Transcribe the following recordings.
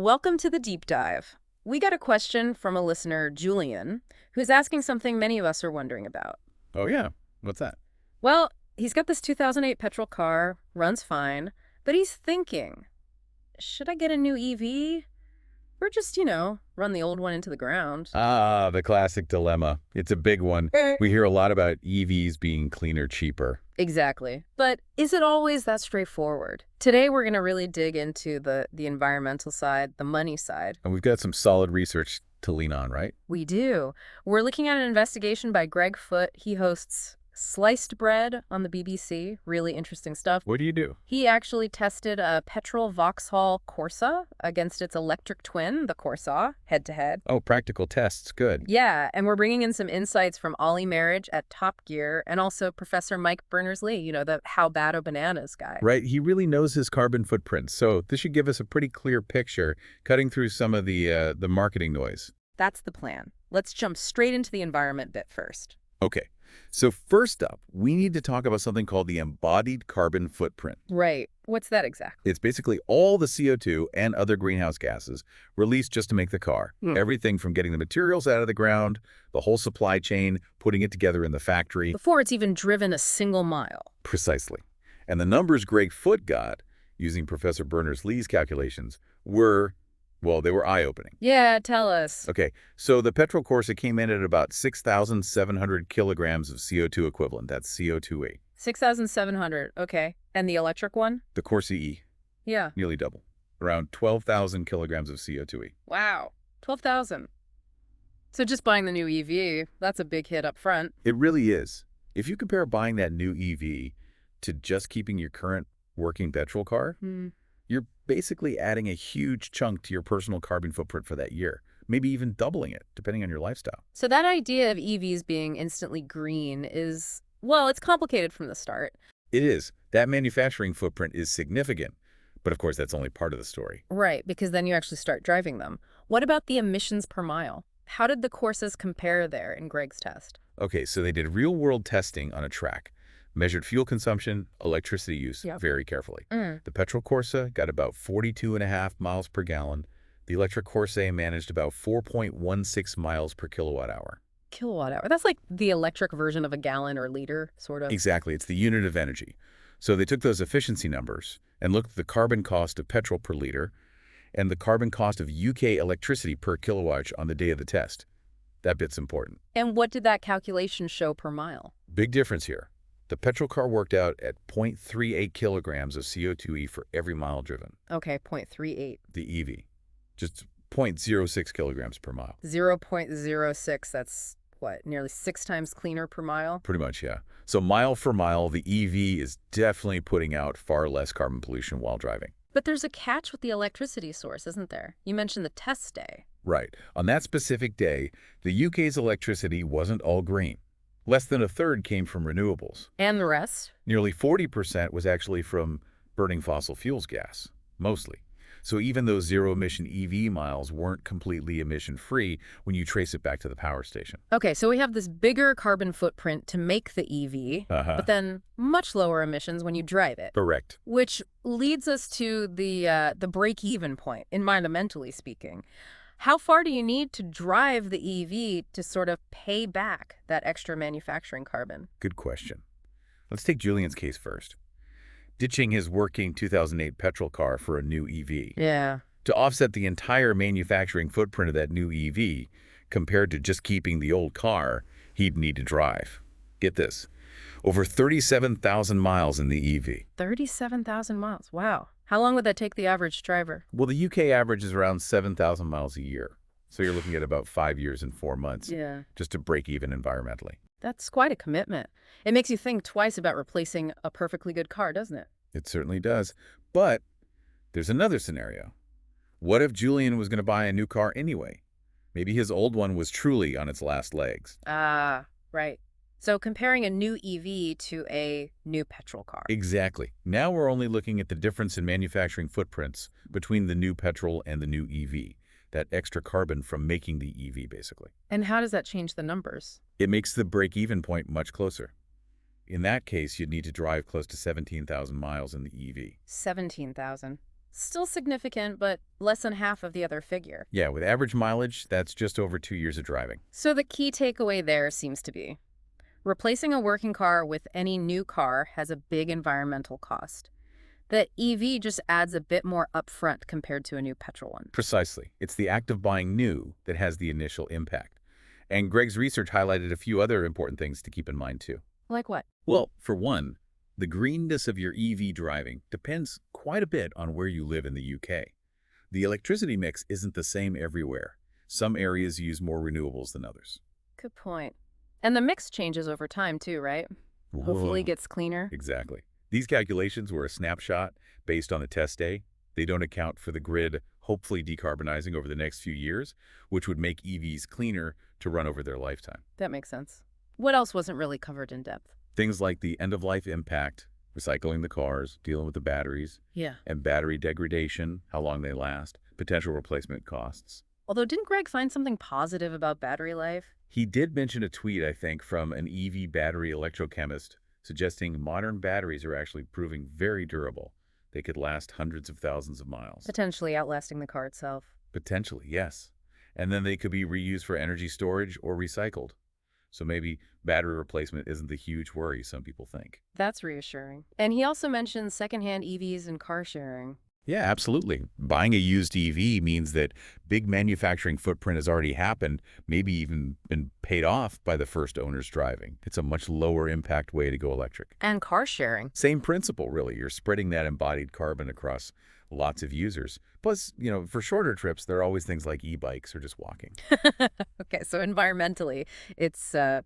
Welcome to the deep dive. We got a question from a listener, Julian, who's asking something many of us are wondering about. Oh, yeah. What's that? Well, he's got this 2008 petrol car, runs fine, but he's thinking, should I get a new EV or just, run the old one into the ground? Ah, the classic dilemma. It's a big one. We hear a lot about EVs being cleaner, cheaper. Exactly. But is it always that straightforward? Today, we're going to really dig into the environmental side, the money side. And we've got some solid research to lean on, right? We do. We're looking at an investigation by Greg Foote. He hosts Sliced Bread on the BBC. Really interesting stuff. What do you do? He actually tested a petrol Vauxhall Corsa against its electric twin, the Corsa, head-to-head. Oh, practical tests. Good. Yeah, and we're bringing in some insights from Ollie Marriage at Top Gear and also Professor Mike Berners-Lee, the How Bad Are Bananas guy. Right. He really knows his carbon footprint. So this should give us a pretty clear picture, cutting through some of the marketing noise. That's the plan. Let's jump straight into the environment bit first. Okay. So first up, we need to talk about something called the embodied carbon footprint. Right. What's that exactly? It's basically all the CO2 and other greenhouse gases released just to make the car. Everything from getting the materials out of the ground, the whole supply chain, putting it together in the factory. Before it's even driven a single mile. Precisely. And the numbers Greg Foote got, using Professor Berners-Lee's calculations, were, well, they were eye-opening. Yeah, tell us. Okay, so the petrol Corsa came in at about 6,700 kilograms of CO2 equivalent. That's CO2e. 6,700. Okay. And the electric one? The Corsa E, Yeah. nearly double. Around 12,000 kilograms of CO2e. Wow. 12,000. So just buying the new EV, that's a big hit up front. It really is. If you compare buying that new EV to just keeping your current working petrol car, you're basically adding a huge chunk to your personal carbon footprint for that year, maybe even doubling it, depending on your lifestyle. So that idea of EVs being instantly green is, well, it's complicated from the start. It is. That manufacturing footprint is significant. But of course, that's only part of the story. Right, because then you actually start driving them. What about the emissions per mile? How did the Corsas compare there in Greg's test? Okay, so they did real-world testing on a track, measured fuel consumption, electricity use very carefully. The petrol Corsa got about 42.5 miles per gallon. The electric Corsa managed about 4.16 miles per kilowatt hour. Kilowatt hour. That's like the electric version of a gallon or liter, sort of. Exactly. It's the unit of energy. So they took those efficiency numbers and looked at the carbon cost of petrol per liter and the carbon cost of UK electricity per kilowatt on the day of the test. That bit's important. And what did that calculation show per mile? Big difference here. The petrol car worked out at 0.38 kilograms of CO2e for every mile driven. Okay, 0.38. The EV. Just 0.06 kilograms per mile. 0.06, that's what, nearly 6 times cleaner per mile? Pretty much, yeah. So mile for mile, the EV is definitely putting out far less carbon pollution while driving. But there's a catch with the electricity source, isn't there? You mentioned the test day. Right. On that specific day, the UK's electricity wasn't all green. Less than a third came from renewables. And the rest? Nearly 40% was actually from burning fossil fuels gas, mostly. So even those zero-emission EV miles weren't completely emission-free when you trace it back to the power station. Okay, so we have this bigger carbon footprint to make the EV, but then much lower emissions when you drive it. Correct. Which leads us to the break-even point, environmentally speaking. How far do you need to drive the EV to sort of pay back that extra manufacturing carbon? Good question. Let's take Julian's case first. Ditching his working 2008 petrol car for a new EV. Yeah. To offset the entire manufacturing footprint of that new EV, compared to just keeping the old car, he'd need to drive. Get this, over 37,000 miles in the EV. 37,000 miles. Wow. How long would that take the average driver? Well, the UK average is around 7,000 miles a year. So you're looking at about 5 years and 4 months just to break even environmentally. That's quite a commitment. It makes you think twice about replacing a perfectly good car, doesn't it? It certainly does. But there's another scenario. What if Julian was going to buy a new car anyway? Maybe his old one was truly on its last legs. Ah, right. So comparing a new EV to a new petrol car. Exactly. Now we're only looking at the difference in manufacturing footprints between the new petrol and the new EV. That extra carbon from making the EV, basically. And how does that change the numbers? It makes the break-even point much closer. In that case, you'd need to drive close to 17,000 miles in the EV. 17,000. Still significant, but less than half of the other figure. Yeah, with average mileage, that's just over 2 years of driving. So the key takeaway there seems to be replacing a working car with any new car has a big environmental cost. The EV just adds a bit more upfront compared to a new petrol one. Precisely. It's the act of buying new that has the initial impact. And Greg's research highlighted a few other important things to keep in mind, too. Like what? Well, for one, the greenness of your EV driving depends quite a bit on where you live in the UK. The electricity mix isn't the same everywhere. Some areas use more renewables than others. Good point. And the mix changes over time too, right? Hopefully Whoa. gets cleaner. Exactly. These calculations were a snapshot based on the test day. They don't account for the grid hopefully decarbonizing over the next few years, which would make EVs cleaner to run over their lifetime. That makes sense. What else wasn't really covered in depth? Things like the end-of-life impact, recycling the cars, dealing with the batteries, Yeah. and battery degradation, how long they last, potential replacement costs. Although didn't Greg find something positive about battery life? He did mention a tweet, I think, from an EV battery electrochemist suggesting modern batteries are actually proving very durable. They could last hundreds of thousands of miles. Potentially outlasting the car itself. Potentially, yes. And then they could be reused for energy storage or recycled. So maybe battery replacement isn't the huge worry some people think. That's reassuring. And he also mentioned secondhand EVs and car sharing. Yeah, absolutely. Buying a used EV means that big manufacturing footprint has already happened, maybe even been paid off by the first owners driving. It's a much lower impact way to go electric. And car sharing. Same principle, really. You're spreading that embodied carbon across lots of users. Plus, for shorter trips, there are always things like e-bikes or just walking. Okay, so environmentally, it's Yeah,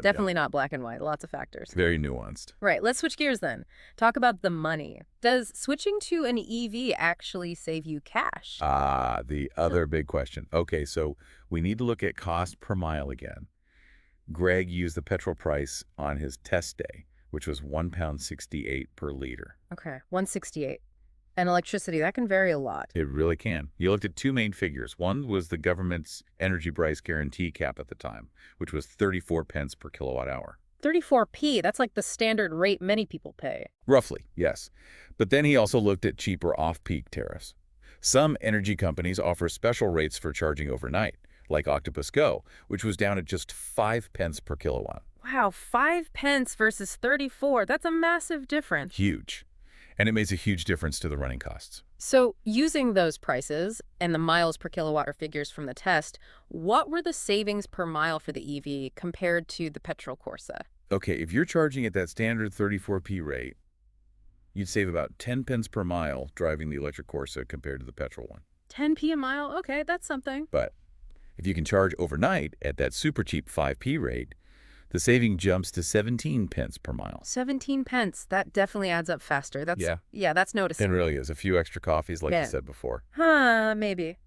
definitely not black and white. Lots of factors. very nuanced. Right, let's switch gears then. Talk about the money. Does switching to an EV actually save you cash? Ah, the other big question. Okay, so we need to look at cost per mile again. Greg used the petrol price on his test day, which was £1.68 per liter. Okay, 168. And electricity, that can vary a lot. It really can. You looked at two main figures. One was the government's energy price guarantee cap at the time, which was 34 pence per kilowatt hour. 34p, that's like the standard rate many people pay. Roughly, yes. But then he also looked at cheaper off-peak tariffs. Some energy companies offer special rates for charging overnight, like Octopus Go, which was down at just 5 pence per kilowatt. Wow, 5 pence versus 34. That's a massive difference. Huge. And it makes a huge difference to the running costs. So using those prices and the miles per kilowatt or figures from the test, what were the savings per mile for the EV compared to the petrol Corsa? Okay, if you're charging at that standard 34p rate, you'd save about 10 pence per mile driving the electric Corsa compared to the petrol one. 10p a mile? Okay, that's something. But if you can charge overnight at that super cheap 5p rate, the saving jumps to 17 pence per mile. 17 pence. That definitely adds up faster. Yeah, that's It noticeable. really is. A few extra coffees, like Yeah. you said before. Maybe.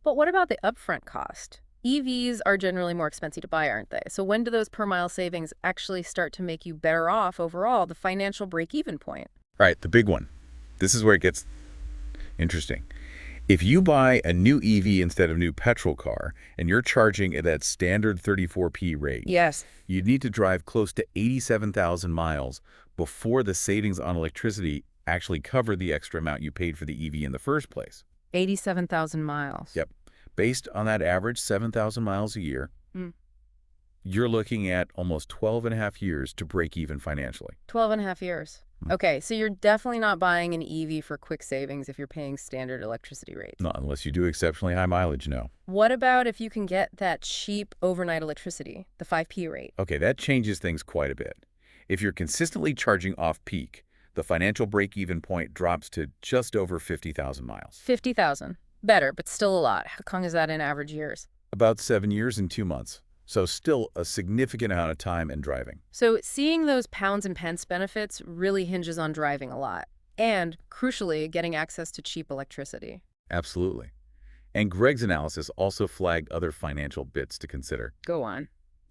But what about the upfront cost? EVs are generally more expensive to buy, aren't they? So when do those per mile savings actually start to make you better off overall, the financial break-even point? All right, the big one. This is where it gets interesting. If you buy a new EV instead of new petrol car, and you're charging at that standard 34p rate, Yes. you'd need to drive close to 87,000 miles before the savings on electricity actually cover the extra amount you paid for the EV in the first place. 87,000 miles. Yep. Based on that average 7,000 miles a year, Mm. you're looking at almost 12 and a half years to break even financially. 12 and a half years. Okay, so you're definitely not buying an EV for quick savings if you're paying standard electricity rates. Not unless you do exceptionally high mileage, no. What about if you can get that cheap overnight electricity, the 5p rate? Okay, that changes things quite a bit. If you're consistently charging off-peak, the financial break-even point drops to just over 50,000 miles. 50,000. Better, but still a lot. How long is that in average years? About 7 years and 2 months. So still a significant amount of time and driving. So seeing those pounds and pence benefits really hinges on driving a lot. And, crucially, getting access to cheap electricity. Absolutely. And Greg's analysis also flagged other financial bits to consider. Go on.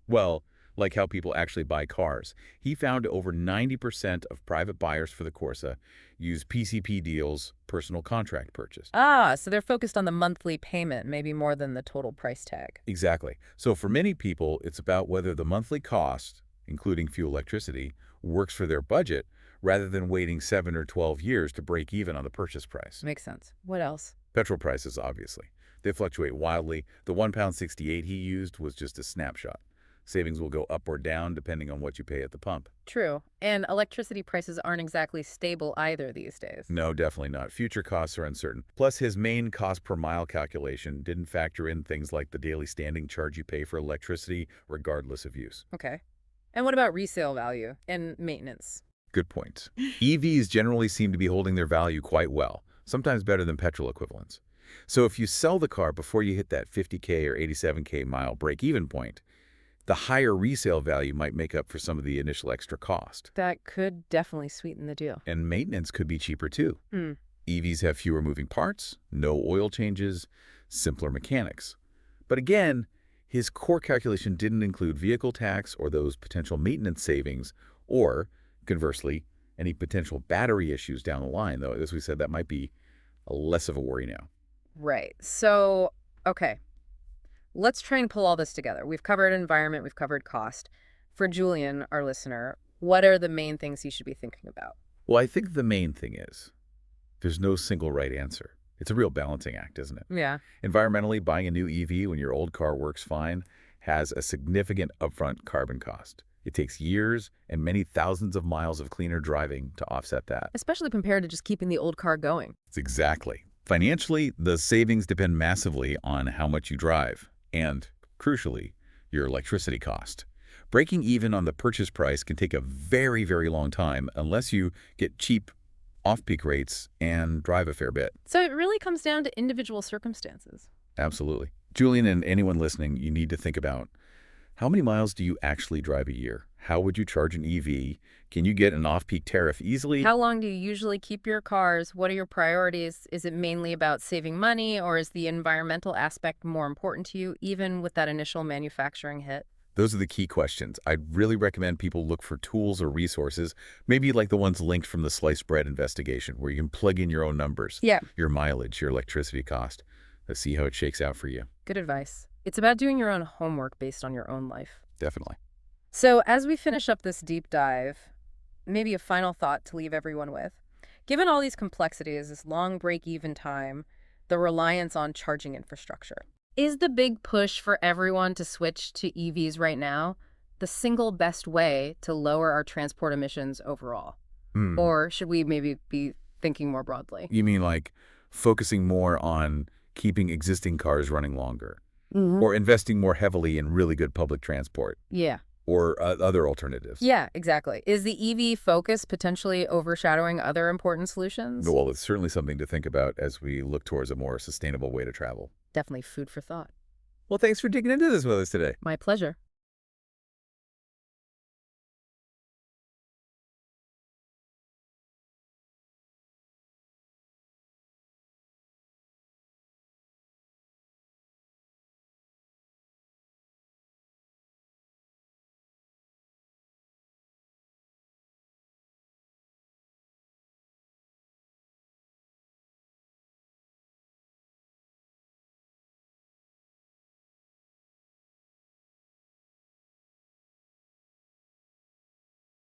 Well, like how people actually buy cars. He found over 90% of private buyers for the Corsa use PCP deals, personal contract purchase. So they're focused on the monthly payment, maybe more than the total price tag. Exactly. So for many people, it's about whether the monthly cost, including fuel electricity, works for their budget rather than waiting 7 or 12 years to break even on the purchase price. Makes sense. What else? Petrol prices, obviously. They fluctuate wildly. The £1.68 he used was just a snapshot. Savings will go up or down depending on what you pay at the pump. True. And electricity prices aren't exactly stable either these days. No, definitely not. Future costs are uncertain. Plus, his main cost per mile calculation didn't factor in things like the daily standing charge you pay for electricity, regardless of use. Okay. And what about resale value and maintenance? Good point. EVs generally seem to be holding their value quite well, sometimes better than petrol equivalents. So if you sell the car before you hit that 50K or 87K mile break-even point, the higher resale value might make up for some of the initial extra cost. That could definitely sweeten the deal. And maintenance could be cheaper too. EVs have fewer moving parts, no oil changes, simpler mechanics. But again, his core calculation didn't include vehicle tax or those potential maintenance savings, or, conversely, any potential battery issues down the line, though, as we said, that might be less of a worry now. Right. So, okay. Let's try and pull all this together. We've covered environment, we've covered cost. For Julian, our listener, what are the main things he should be thinking about? Well, I think the main thing is there's no single right answer. It's a real balancing act, isn't it? Yeah. Environmentally, buying a new EV when your old car works fine has a significant upfront carbon cost. It takes years and many thousands of miles of cleaner driving to offset that. Especially compared to just keeping the old car going. It's exactly. Financially, the savings depend massively on how much you drive and, crucially, your electricity cost. Breaking even on the purchase price can take a very, very long time unless you get cheap off-peak rates and drive a fair bit. So it really comes down to individual circumstances. Absolutely. Julian and anyone listening, you need to think about how many miles do you actually drive a year? How would you charge an EV? Can you get an off-peak tariff easily? How long do you usually keep your cars? What are your priorities? Is it mainly about saving money, or is the environmental aspect more important to you, even with that initial manufacturing hit? Those are the key questions. I'd really recommend people look for tools or resources, maybe like the ones linked from the sliced bread investigation, where you can plug in your own numbers, your mileage, your electricity cost. Let's see how it shakes out for you. Good advice. It's about doing your own homework based on your own life. Definitely. So as we finish up this deep dive, maybe a final thought to leave everyone with. Given all these complexities, this long break-even time, the reliance on charging infrastructure, is the big push for everyone to switch to EVs right now the single best way to lower our transport emissions overall? Or should we maybe be thinking more broadly? You mean like focusing more on keeping existing cars running longer? Or investing more heavily in really good public transport? Yeah. Or other alternatives? Yeah, exactly. Is the EV focus potentially overshadowing other important solutions? Well, it's certainly something to think about as we look towards a more sustainable way to travel. Definitely food for thought. Well, thanks for digging into this with us today. My pleasure.